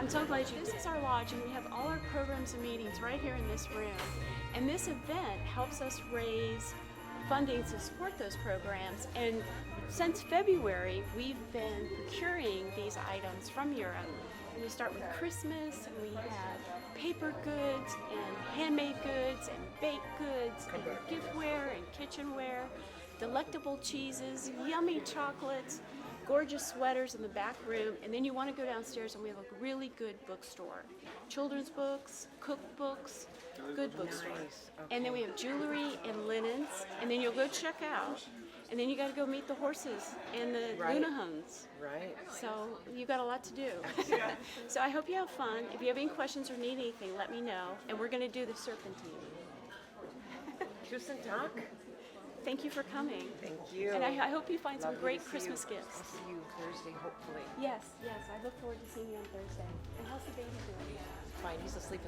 I'm so glad you. This is our lodge, and we have all our programs and meetings right here in this room. And this event helps us raise funding to support those programs. And since February, we've been procuring these items from Europe. And we start with Christmas, and we have paper goods and handmade goods and baked goods and giftware and kitchenware, delectable cheeses, yummy chocolates, gorgeous sweaters in the back room. And then you want to go downstairs, and we have a really good bookstore. Children's books, cookbooks, good bookstore. Nice. Okay. And then we have jewelry and linens, and then you'll go check out. And then you got to go meet the horses and the Lundehunds. Right. So you got a lot to do. So I hope you have fun. If you have any questions or need anything, let me know. And we're going to do the serpentine. Tusen tack. Thank you for coming. Thank you. And I hope you find some Lovely great to see Christmas you. gifts. I'll see you Thursday, hopefully. Yes, yes. I look forward to seeing you on Thursday. And how's the baby doing? Fine, he's asleep.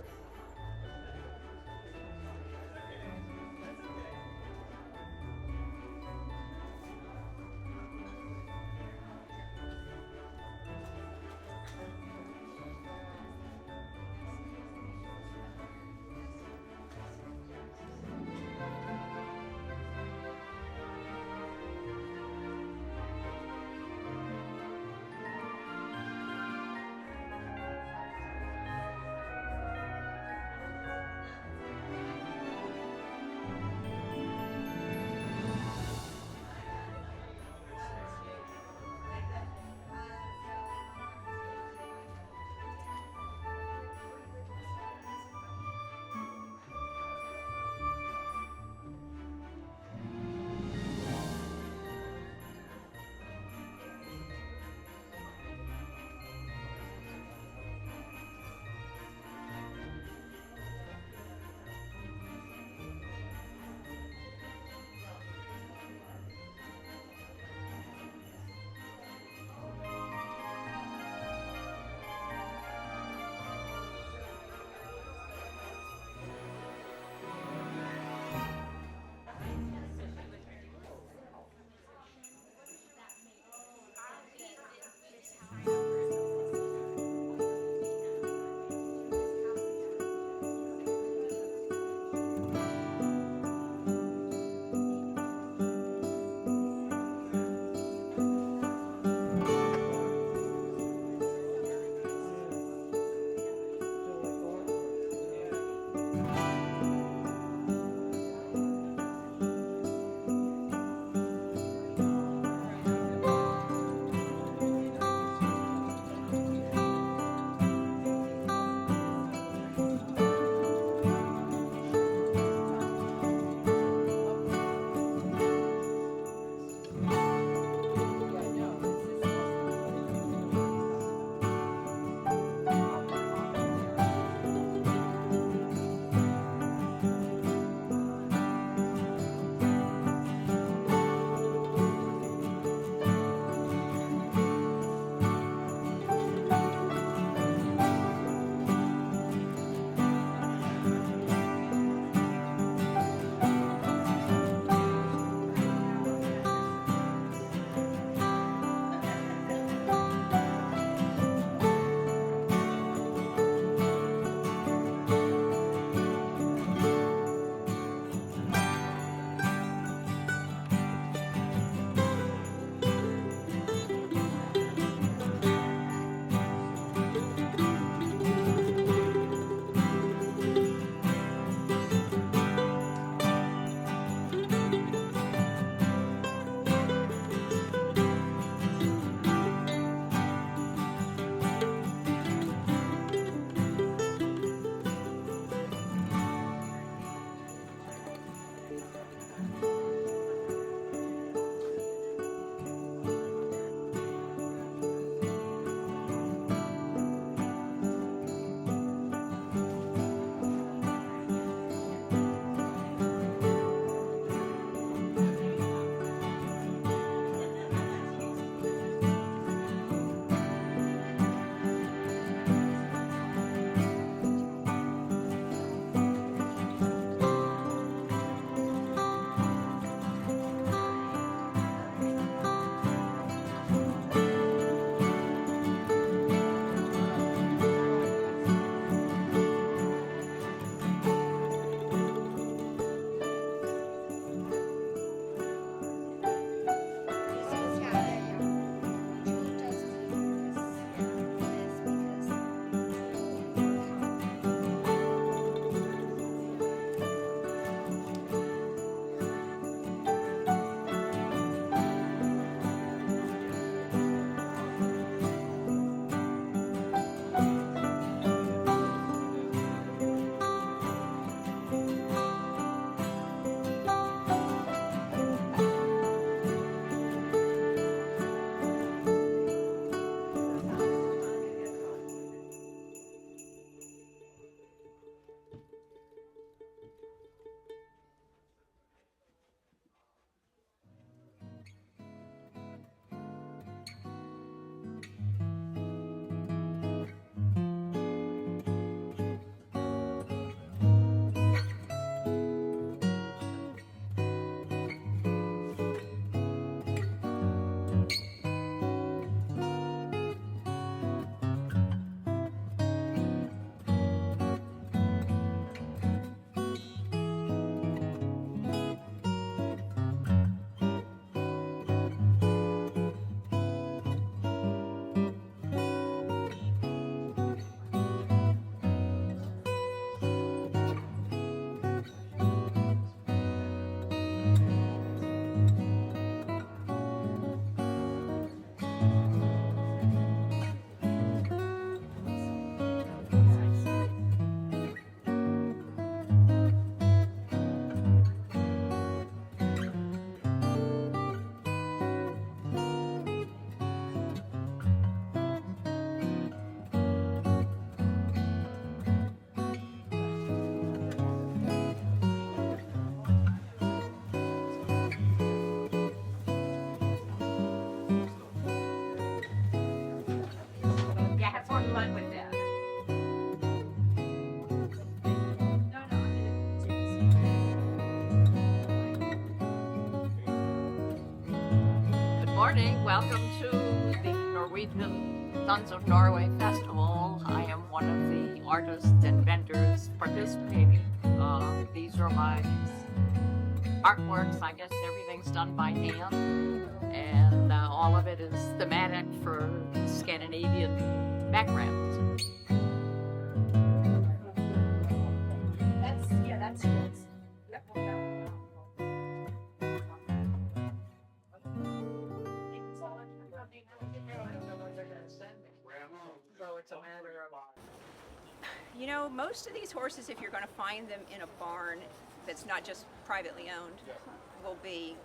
morning. Welcome to the Norwegian Sons of Norway Festival. I am one of the artists and vendors participating. These are my artworks. I guess everything's done by hand, and all of it is thematic for Scandinavian backgrounds. That's it. So it's a matter of. You know, most of these horses, if you're going to find them in a barn that's not just privately owned, will be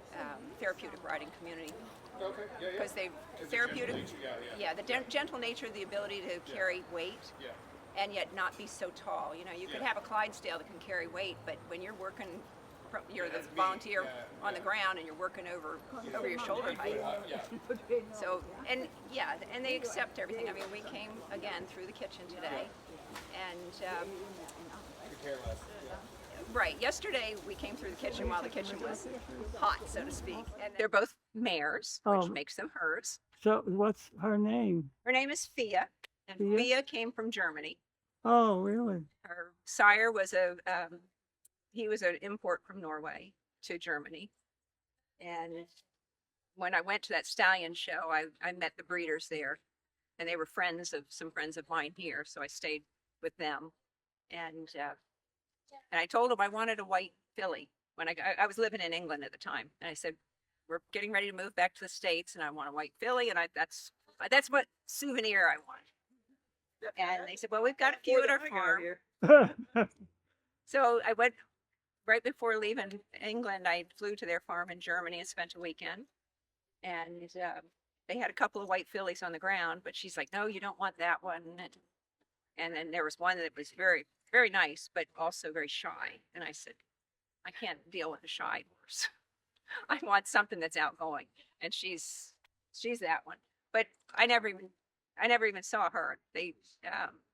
therapeutic riding community. Okay, yeah, yeah. Because they It's a therapeutic, gentle nature, yeah. the gentle nature, the ability to carry weight, Yeah. and yet not be so tall. You know, you could Yeah. have a Clydesdale that can carry weight, but when you're working, you're the That's me, volunteer yeah, on the yeah. ground, and you're working over your shoulder height. Yeah. So, and yeah, and they accept everything. I mean, we came again through the kitchen today, and Could care less. Yeah. right, yesterday we came through the kitchen while the kitchen was hot, so to speak. And they're both mares, which Oh. makes them hers. So what's her name? Her name is Fia, and Fia? Fia came from Germany. Oh, really? Her sire was he was an import from Norway to Germany. And when I went to that stallion show, I met the breeders there, and they were some friends of mine here. So I stayed with them, and I told them I wanted a white filly when I was living in England at the time, and I said we're getting ready to move back to the States, and I want a white filly, and that's what souvenir I want. And they said, well, we've got a few at our farm. So I went right before leaving England. I flew to their farm in Germany and spent a weekend. And they had a couple of white fillies on the ground, but she's like, no, you don't want that one. And then there was one that was very, very nice, but also very shy. And I said, I can't deal with a shy horse. I want something that's outgoing. And she's that one. But I never even saw her.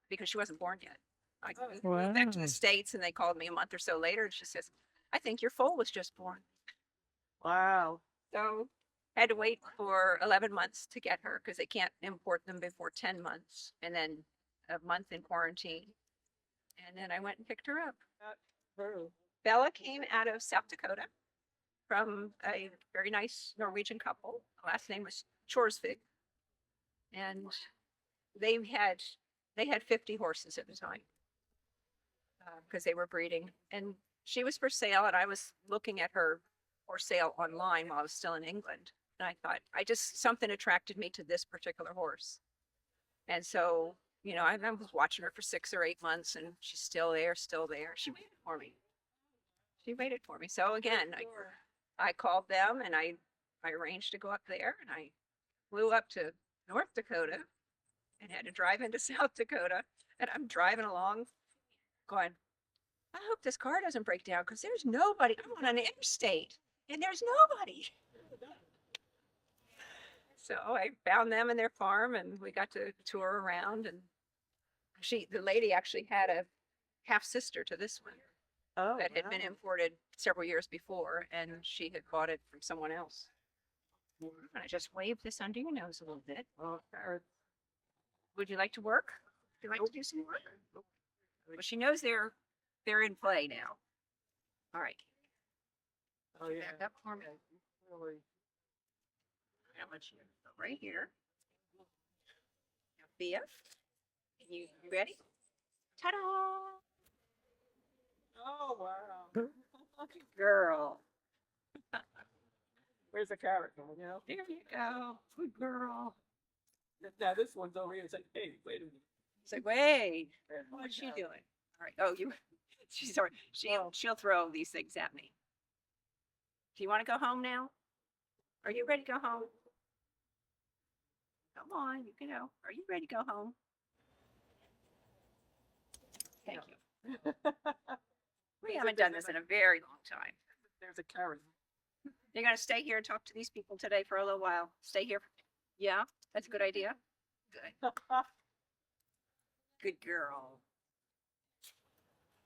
Because she wasn't born yet. I moved back to Wow. the States, and they called me a month or so later, and she says, I think your foal was just born. Wow. So I had to wait for 11 months to get her because they can't import them before 10 months, and then a month in quarantine. And then I went and picked her up. Bella came out of South Dakota from a very nice Norwegian couple. The last name was Chorsvig. And they had 50 horses at the time because they were breeding. And she was for sale, and I was looking at her for sale online while I was still in England. And I thought, something attracted me to this particular horse. And so, you know, I was watching her for 6 or 8 months, and she's still there. She waited for me. So again, I called them, and I arranged to go up there, and I flew up to North Dakota and had to drive into South Dakota. And I'm driving along going, I hope this car doesn't break down because there's nobody. I'm on an interstate and there's nobody. So I found them in their farm, and we got to tour around. And the lady actually had a half sister to this one that had been imported several years before, and she had bought it from someone else. And I just waved this under your nose a little bit. Would you like to work? Would you like to do some work? Well, she knows they're in play now. All right. Oh, yeah. Back up for me. Really. How much? Right here. Now, Fia, you ready? Ta-da! Oh, wow. Girl. Where's the carrot? You know? There you go. Good girl. Now this one's over here. It's like, hey, wait a minute. It's like, wait, what's she doing? All right. Oh, she's sorry. She'll throw these things at me. Do you want to go home now? Are you ready to go home? Come on, you can go. Are you ready to go home? Thank you. We haven't done this in a very long time. There's a carrot. You're gonna stay here and talk to these people today for a little while. Stay here. Yeah, that's a good idea. Good. Good girl.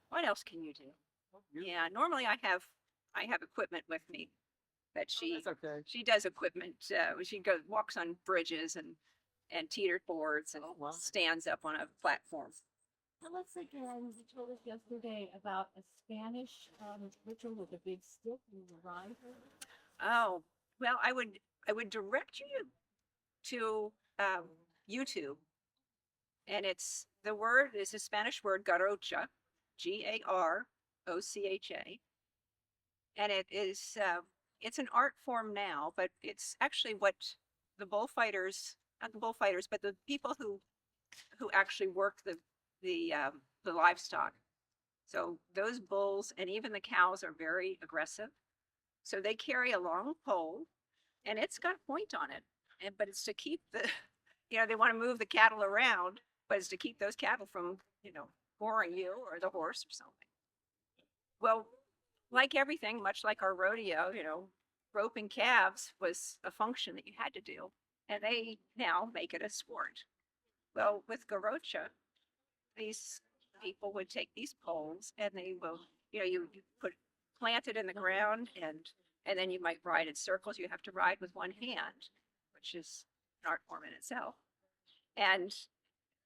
What else can you do? Yeah, normally I have equipment with me, but she That's okay. she does equipment. She walks on bridges and teeter boards and Oh, wow. stands up on a platform. Tell us again, you told us yesterday about a Spanish ritual with a big stick and the rhyme. Oh, well, I would direct you to YouTube, and the word is a Spanish word, garocha, Garocha, and it is it's an art form now, but it's actually what the bullfighters, not the bullfighters, but the people who actually work the livestock. So those bulls and even the cows are very aggressive. So they carry a long pole, and it's got a point on it, but it's to keep they want to move the cattle around, but it's to keep those cattle from goring you or the horse or something. Well, like everything, much like our rodeo, roping calves was a function that you had to do, and they now make it a sport. Well, with Garocha, these people would take these poles and they will, you plant it in the ground, and then you might ride in circles. You have to ride with one hand, which is an art form in itself. And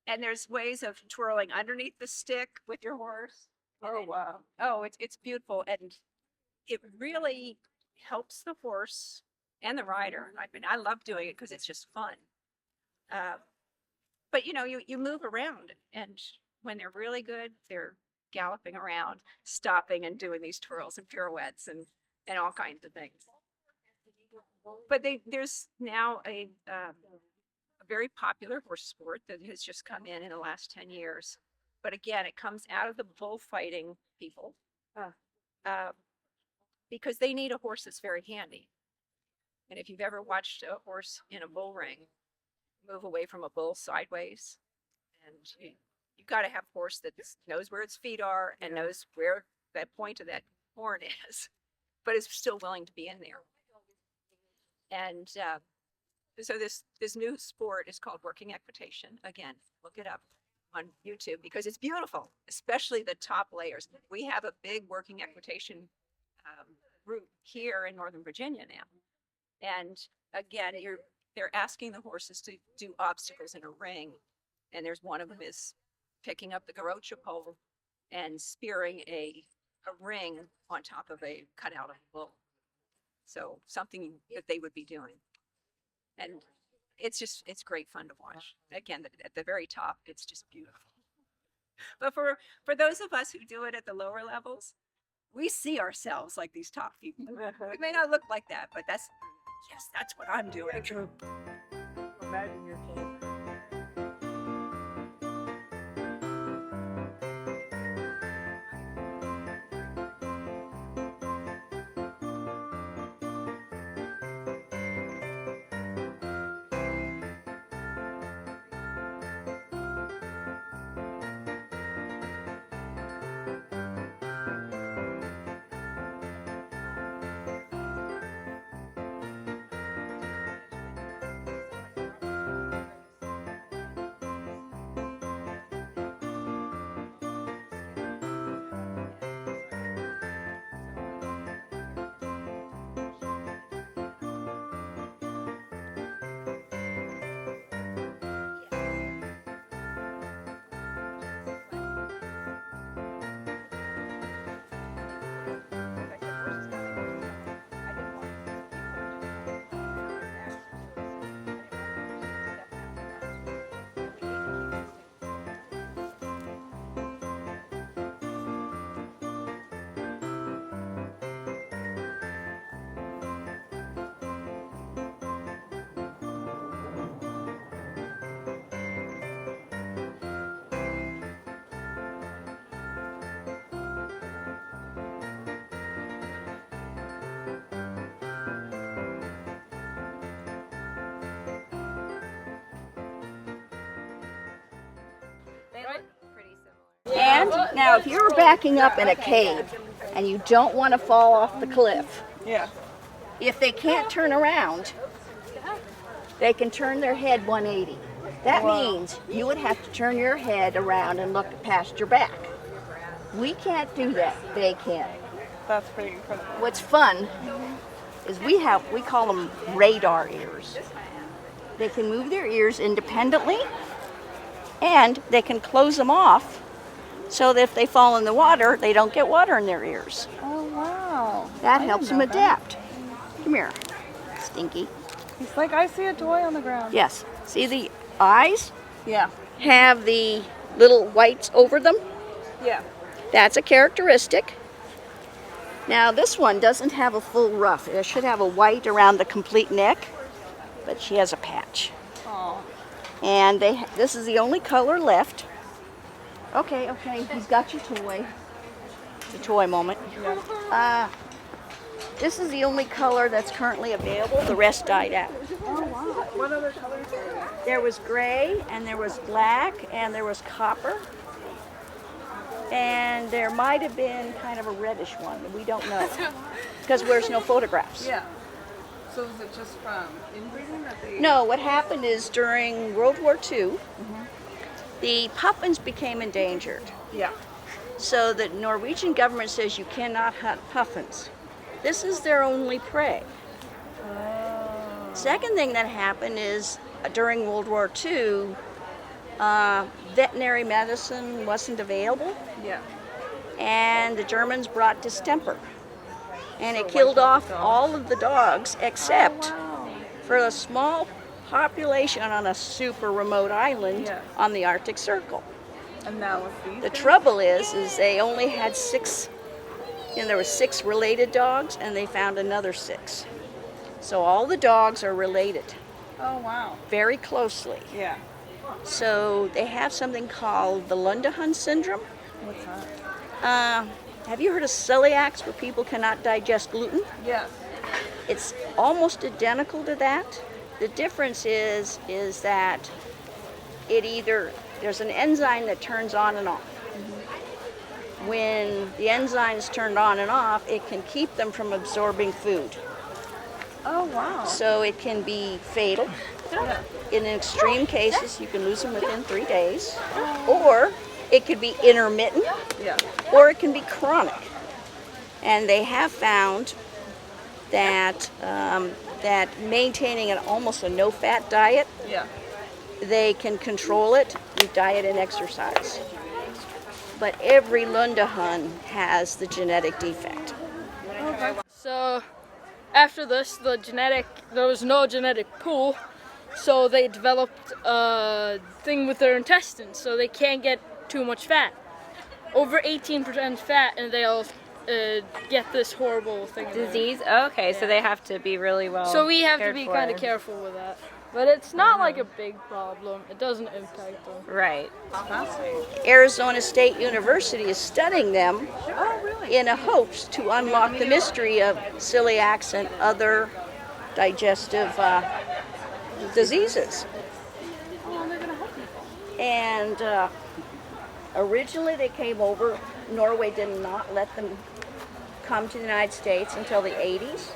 there's ways of twirling underneath the stick with your horse. Oh, wow. Oh, it's beautiful, and it really helps the horse and the rider. I mean, I love doing it because it's just fun. But you move around, and when they're really good, they're galloping around, stopping and doing these twirls and pirouettes and all kinds of things. But there's now a very popular horse sport that has just come in the last 10 years. But again, it comes out of the bullfighting people because they need a horse that's very handy. And if you've ever watched a horse in a bull ring move away from a bull sideways, and you've got to have a horse that knows where its feet are and knows where that point of that horn is, but is still willing to be in there. And so this new sport is called working equitation. Again, look it up on YouTube because it's beautiful, especially the top layers. We have a big working equitation route here in Northern Virginia now. And again, they're asking the horses to do obstacles in a ring. And there's one of them is picking up the Garocha pole and spearing a ring on top of a cutout of a bull. So something that they would be doing. And it's great fun to watch. Again, at the very top, it's just beautiful. But for those of us who do it at the lower levels, we see ourselves like these top people. We may not look like that, but that's what I'm doing. Imagine yourself. And now if you're backing up in a cave and you don't want to fall off the cliff, if they can't turn around, they can turn their head 180. That means you would have to turn your head around and look past your back. We can't do that. They can. That's pretty incredible. What's fun is we call them radar ears. They can move their ears independently, and they can close them off so that if they fall in the water, they don't get water in their ears. Oh, wow. That I helps didn't them know that. adapt. Come here, Stinky. He's like, I see a toy on the ground. Yes. See the eyes Yeah. have the little whites over them? Yeah. That's a characteristic. Now this one doesn't have a full ruff. It should have a white around the complete neck, but she has a patch. Oh. And this is the only color left. Okay, he's got your toy. It's a toy moment. This is the only color that's currently available. The rest died out. Oh, wow. What other colors are there? There was gray, and there was black, and there was copper. And there might have been kind of a reddish one. We don't know. Because there's no photographs. Yeah. So is it just from inbreeding that they... No, what happened is during World War II, the puffins became endangered. Yeah. So the Norwegian government says you cannot hunt puffins. This is their only prey. Second thing that happened is during World War II, veterinary medicine wasn't available, Yeah. and the Germans brought distemper. And it killed off all of the dogs except for a small population on a super remote island Yeah. on the Arctic Circle. And now with these? The trouble is they only had 6, there were 6 related dogs, and they found another 6. So all the dogs are related Oh, wow. very closely. Yeah. So they have something called the Lundehunds syndrome. What's that? Have you heard of celiacs, where people cannot digest gluten? Yes. It's almost identical to that. The difference is that there's an enzyme that turns on and off. When the enzyme is turned on and off, it can keep them from absorbing food. Oh, wow. So it can be fatal. Yeah. In extreme cases, you can lose them within 3 days. Or it could be intermittent, Yeah. or it can be chronic. And they have found that that maintaining almost a no-fat diet, Yeah. they can control it with diet and exercise. But every Lundehund has the genetic defect. So after this, there was no genetic pool, so they developed a thing with their intestines, so they can't get too much fat. Over 18% fat, and they'll get this horrible thing. in there. Disease? Oh, okay, so they have to be really well So we have to cared be for. kind of careful with that. But it's not like a big problem. It doesn't impact them. Right. Arizona State University is studying them Oh, really? in a hopes to unlock the mystery of celiacs and other digestive diseases. Oh, they're going to help people. And originally they came over. Norway did not let them come to the United States until the 80s,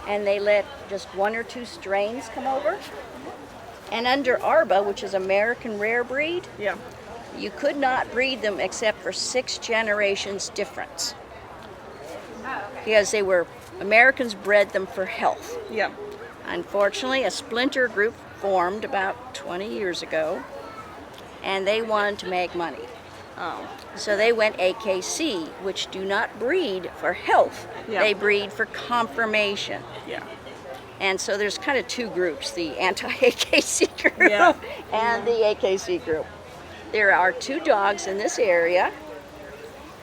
and they let just 1 or 2 strains come over. And under ARBA, which is American Rare Breed, Yeah. you could not breed them except for 6 generations difference. Because Americans bred them for health. Yeah. Unfortunately, a splinter group formed about 20 years ago, and they wanted to make money. Oh. So they went AKC, which do not breed for health. Yeah. They breed for conformation. Yeah. And so there's kind of 2 groups, the anti-AKC group Yeah. and the AKC group. There are 2 dogs in this area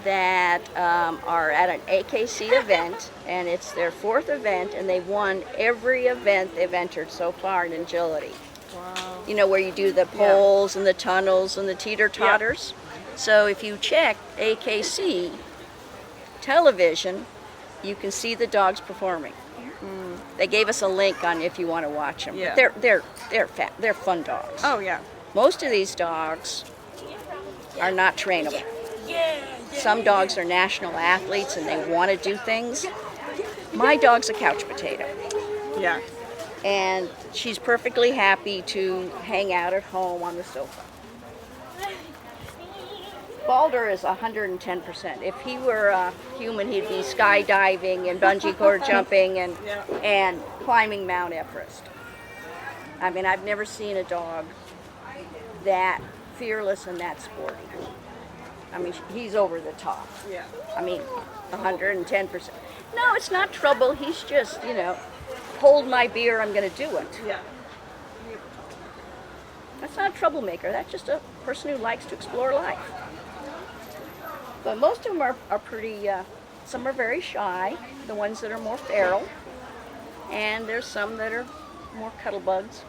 that are at an AKC event, and it's their 4th event, and they've won every event they've entered so far in agility. Wow. You know, where you do the poles and the tunnels and the teeter-totters. So if you check AKC television, you can see the dogs performing. They gave us a link on if you want to watch them. Yeah. But they're fun dogs. Oh, yeah. Most of these dogs are not trainable. Some dogs are national athletes and they want to do things. My dog's a couch potato, Yeah. and she's perfectly happy to hang out at home on the sofa. Balder is 110%. If he were a human, he'd be skydiving and bungee cord jumping and climbing Mount Everest. I mean, I've never seen a dog that fearless and that sporty. I mean, he's over the top. Yeah. I mean, 110%. No, it's not trouble. He's just, hold my beer, I'm going to do it. Yeah. That's not a troublemaker. That's just a person who likes to explore life. But most of them are pretty, some are very shy, the ones that are more feral. And there's some that are more cuddlebugs.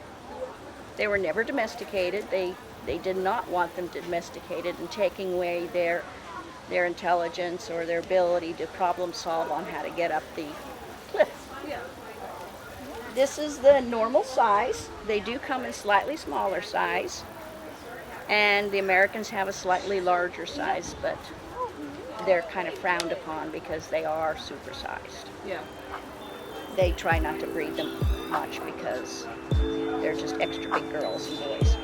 They were never domesticated. They did not want them domesticated and taking away their intelligence or their ability to problem solve on how to get up the cliff. Yeah. This is the normal size. They do come in slightly smaller size. And the Americans have a slightly larger size, but they're kind of frowned upon because they are supersized. Yeah. They try not to breed them much because they're just extra big girls and boys.